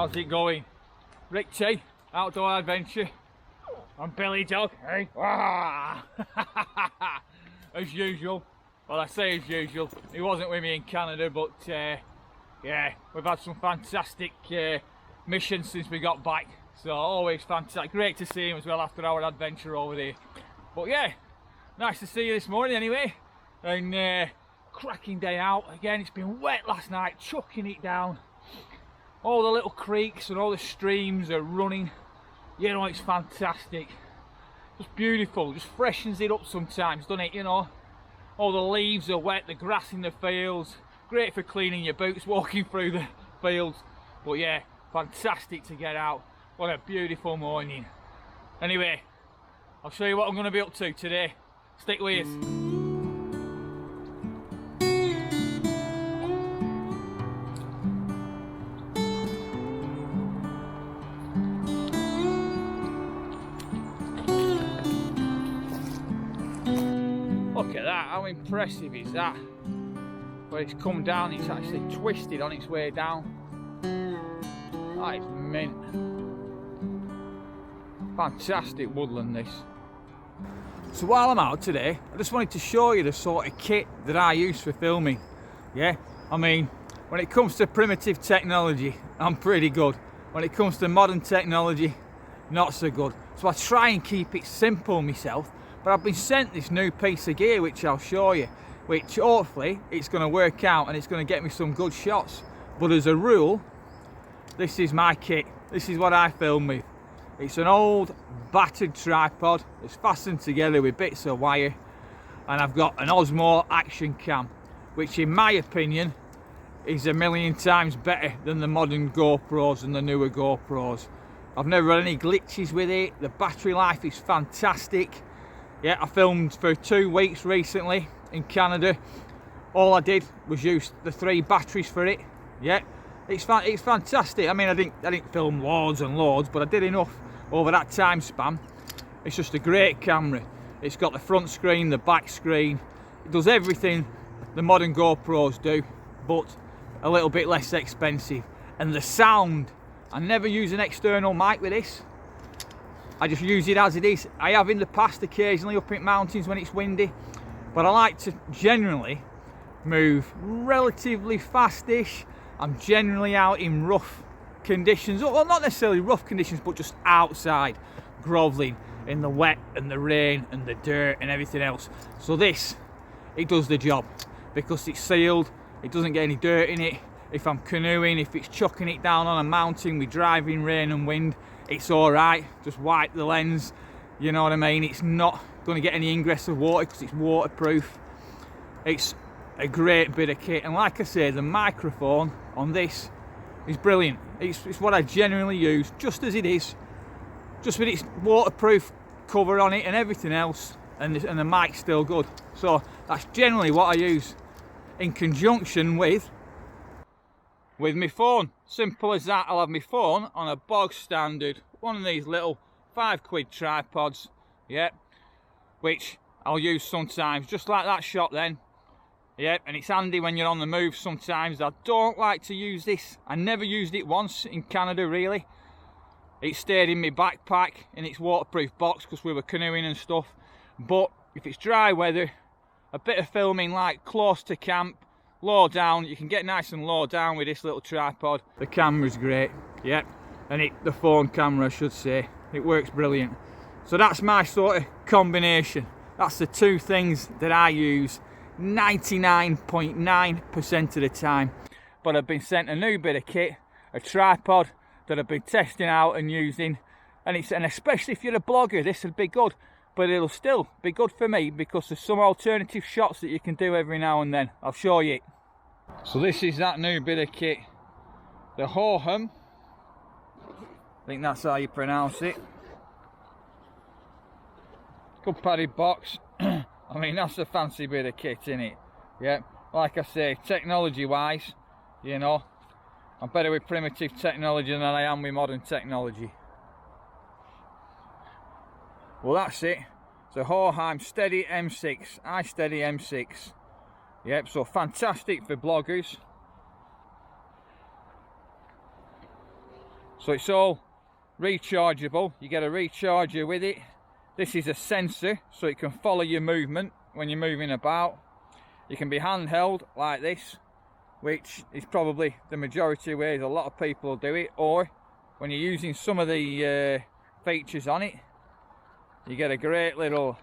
How's it going? Rick T, Outdoor Adventure. I'm Billy Dog. Hey. As usual. Well, I say as usual. He wasn't with me in Canada, but yeah, we've had some fantastic missions since we got back. So always fantastic. Great to see him as well after our adventure over there. But yeah, nice to see you this morning anyway. And cracking day out again. It's been wet last night, chucking it down. All the little creeks and all the streams are running. You know, it's fantastic. Just beautiful. Just freshens it up sometimes, doesn't it? You know, all the leaves are wet, the grass in the fields. Great for cleaning your boots, walking through the fields. But yeah, fantastic to get out. What a beautiful morning. Anyway, I'll show you what I'm going to be up to today. Stick with us. Look at that, how impressive is that? Where it's come down, it's actually twisted on its way down. That is mint. Fantastic woodland this. So while I'm out today, I just wanted to show you the sort of kit that I use for filming. Yeah, I mean, when it comes to primitive technology, I'm pretty good. When it comes to modern technology, not so good. So I try and keep it simple myself. But I've been sent this new piece of gear which I'll show you, which hopefully it's going to work out and it's going to get me some good shots. But as a rule, this is my kit. This is what I film with. It's an old battered tripod. It's fastened together with bits of wire, and I've got an Osmo action cam, which in my opinion is a million times better than the modern GoPros and the newer GoPros. I've never had any glitches with it. The battery life is fantastic. Yeah, I filmed for 2 weeks recently in Canada. All I did was use the 3 batteries for it. Yeah, it's fantastic. I mean, I didn't film loads and loads, but I did enough over that time span. It's just a great camera. It's got the front screen, the back screen. It does everything the modern GoPros do, but a little bit less expensive. And the sound, I never use an external mic with this. I just use it as it is. I have in the past occasionally up in mountains when it's windy, but I like to generally move relatively fastish. I'm generally out in rough conditions, well, not necessarily rough conditions, but just outside, groveling in the wet and the rain and the dirt and everything else. So this, it does the job because it's sealed, it doesn't get any dirt in it. If I'm canoeing, if it's chucking it down on a mountain with driving rain and wind, it's alright, just wipe the lens, you know what I mean. It's not going to get any ingress of water because it's waterproof. It's a great bit of kit, and like I say, the microphone on this is brilliant. It's what I generally use just as it is, just with its waterproof cover on it and everything else, and the mic's still good. So that's generally what I use in conjunction with my phone. Simple as that. I'll have my phone on a bog standard, one of these little £5 tripods, yeah, which I'll use sometimes, just like that shot then. Yeah, and it's handy when you're on the move sometimes. I don't like to use this. I never used it once in Canada really. It stayed in my backpack in its waterproof box because we were canoeing and stuff. But if it's dry weather, a bit of filming like close to camp, low down, you can get nice and low down with this little tripod. The camera's great, yep, and the phone camera I should say, it works brilliant. So that's my sort of combination. That's the 2 things that I use 99.9% of the time. But I've been sent a new bit of kit, a tripod that I've been testing out and using, and especially if you're a blogger, this will be good. But it'll still be good for me because there's some alternative shots that you can do every now and then. I'll show you. So this is that new bit of kit, the Hohem. I think that's how you pronounce it. Good padded box. I mean, that's a fancy bit of kit, isn't it? Yeah, like I say, technology wise, you know, I'm better with primitive technology than I am with modern technology. Well, that's it. It's a Hohem Steady M6, iSteady M6. Yep, so fantastic for bloggers. So it's all rechargeable. You get a recharger with it. This is a sensor, so it can follow your movement when you're moving about. You can be handheld like this, which is probably the majority of ways a lot of people will do it, or when you're using some of the features on it, you get a great little,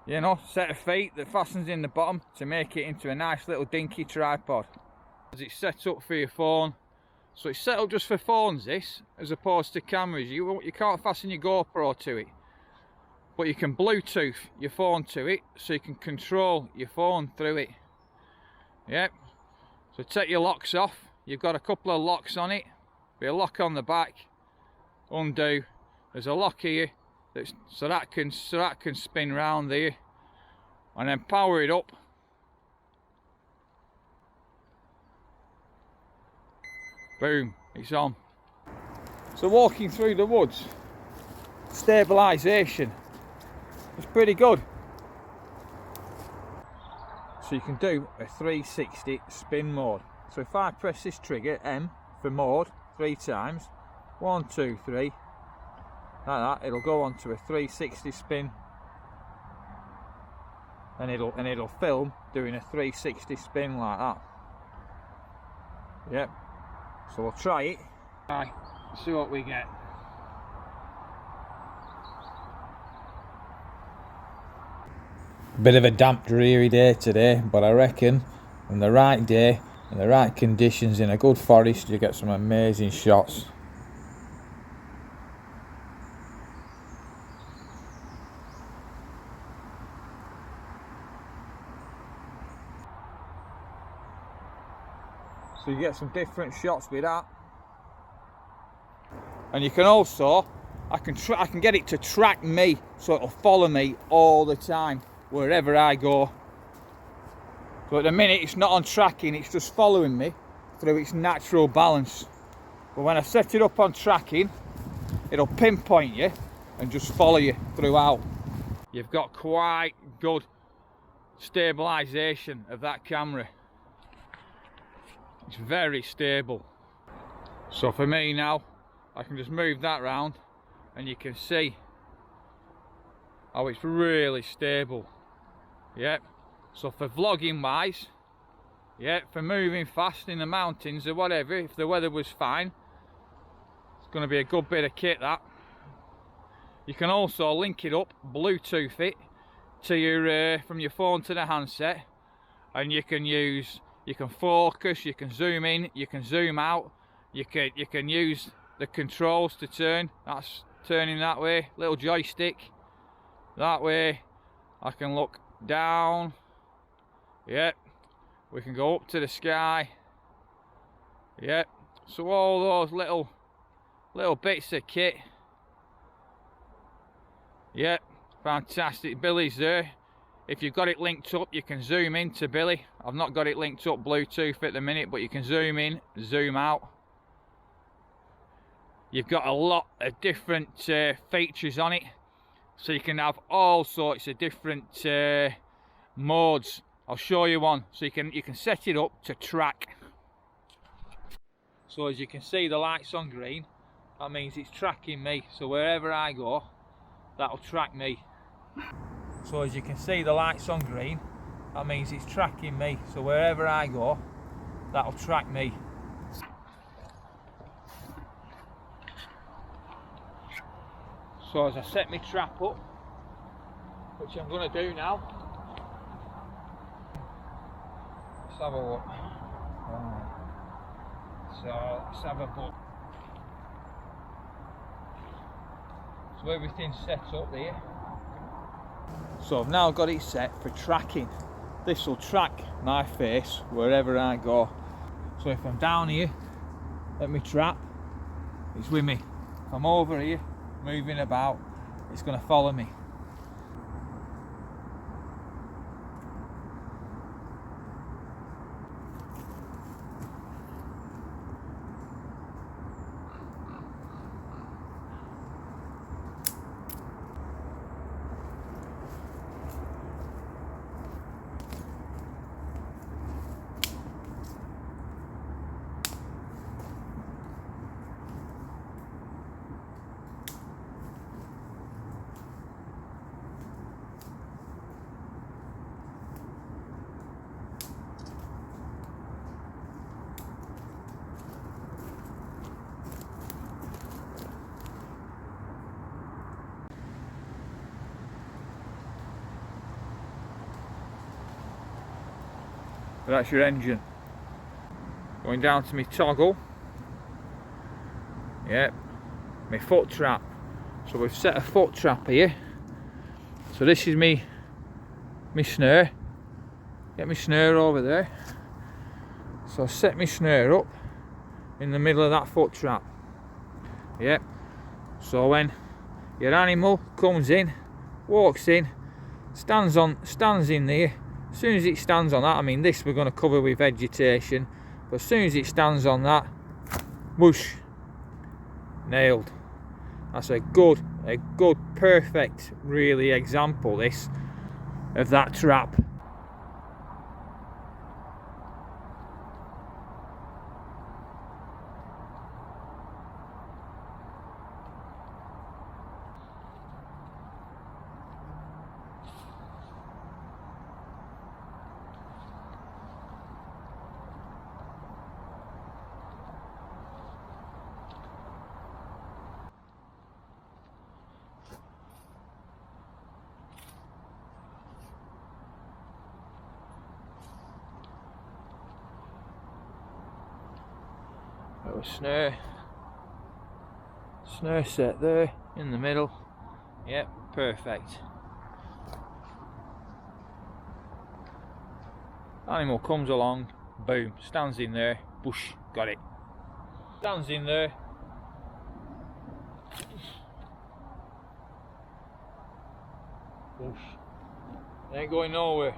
you know, set of feet that fastens in the bottom to make it into a nice little dinky tripod. It's set up for your phone, so it's set up just for phones, this, as opposed to cameras. You can't fasten your GoPro to it, but you can Bluetooth your phone to it, so you can control your phone through it. Yep. So take your locks off. You've got a couple of locks on it. Be a lock on the back. Undo. There's a lock here, so that can spin round there, and then power it up. Boom, it's on. So walking through the woods, stabilisation is pretty good. So you can do a 360 spin mode. So if I press this trigger, M for mode, 3 times, 1, 2, 3, like that, it'll go on to a 360 spin, and it'll film doing a 360 spin like that. Yep. So we'll try it. Right, see what we get. Bit of a damp, dreary day today, but I reckon on the right day and the right conditions in a good forest, you get some amazing shots. So you get some different shots with that, and you can also, I can get it to track me, so it'll follow me all the time wherever I go. So at the minute it's not on tracking, it's just following me through its natural balance. But when I set it up on tracking, it'll pinpoint you and just follow you throughout. You've got quite good stabilisation of that camera. It's very stable. So for me now, I can just move that round and you can see how it's really stable. Yep. So for vlogging wise, yeah, for moving fast in the mountains or whatever, if the weather was fine, it's going to be a good bit of kit, that. You can also link it up, Bluetooth it to your from your phone to the handset, and you can focus, you can zoom in, you can zoom out, you can use the controls to turn. That's turning that way, little joystick that way. I can look down. Yep, we can go up to the sky. Yep, so all those little bits of kit. Yep, fantastic. Billy's there. If you've got it linked up, you can zoom in to Billy. I've not got it linked up Bluetooth at the minute, but you can zoom in, zoom out. You've got a lot of different features on it, so you can have all sorts of different modes. I'll show you one. So you can set it up to track. So as you can see, the light's on green. That means it's tracking me. So wherever I go, that'll track me. So as you can see, the light's on green. That means it's tracking me. So wherever I go, that'll track me. So as I set my trap up, which I'm going to do now, let's have a look. So let's have a look. So everything's set up there. So I've now got it set for tracking. This will track my face wherever I go. So if I'm down here at my trap, it's with me. If I'm over here moving about, it's going to follow me. So that's your engine. Going down to my toggle. Yep, my foot trap. So we've set a foot trap here. So this is me snare. Get my snare over there. So I set my snare up in the middle of that foot trap. Yep. So when your animal comes in, walks in, stands in there. As soon as it stands on that, I mean this we're going to cover with vegetation, but as soon as it stands on that, whoosh, nailed. That's a good, perfect, really example this of that trap. Got a snare set there in the middle. Yep, perfect. Animal comes along, boom, stands in there, bush, got it. Stands in there. Bush. Ain't going nowhere.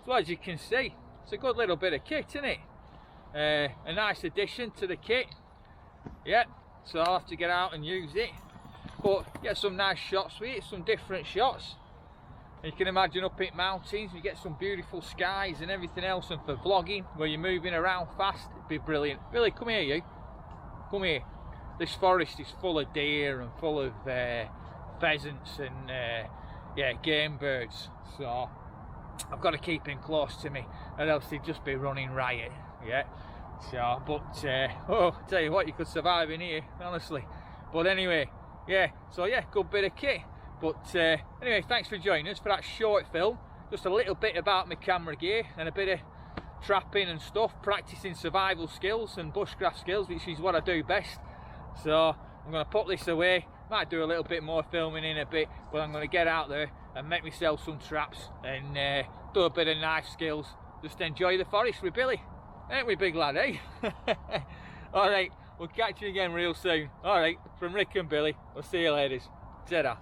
So as you can see, it's a good little bit of kit, isn't it? A nice addition to the kit. Yep, so I'll have to get out and use it, but get some nice shots with it, some different shots. And you can imagine up in mountains you get some beautiful skies and everything else, and for vlogging where you're moving around fast, it'd be brilliant. Billy, come here, you come here. This forest is full of deer and full of pheasants and yeah, game birds, so I've got to keep him close to me, or else he'd just be running riot. Yeah, so but oh, I tell you what, you could survive in here, honestly. But anyway, yeah, so yeah, good bit of kit. But anyway, thanks for joining us for that short film. Just a little bit about my camera gear and a bit of trapping and stuff, practicing survival skills and bushcraft skills, which is what I do best. So I'm going to put this away. Might do a little bit more filming in a bit, but I'm going to get out there and make myself some traps and do a bit of knife skills. Just enjoy the forest with Billy. Ain't we, big lad, eh? Alright, we'll catch you again real soon. Alright, from Rick and Billy, we'll see you ladies. Ta-da.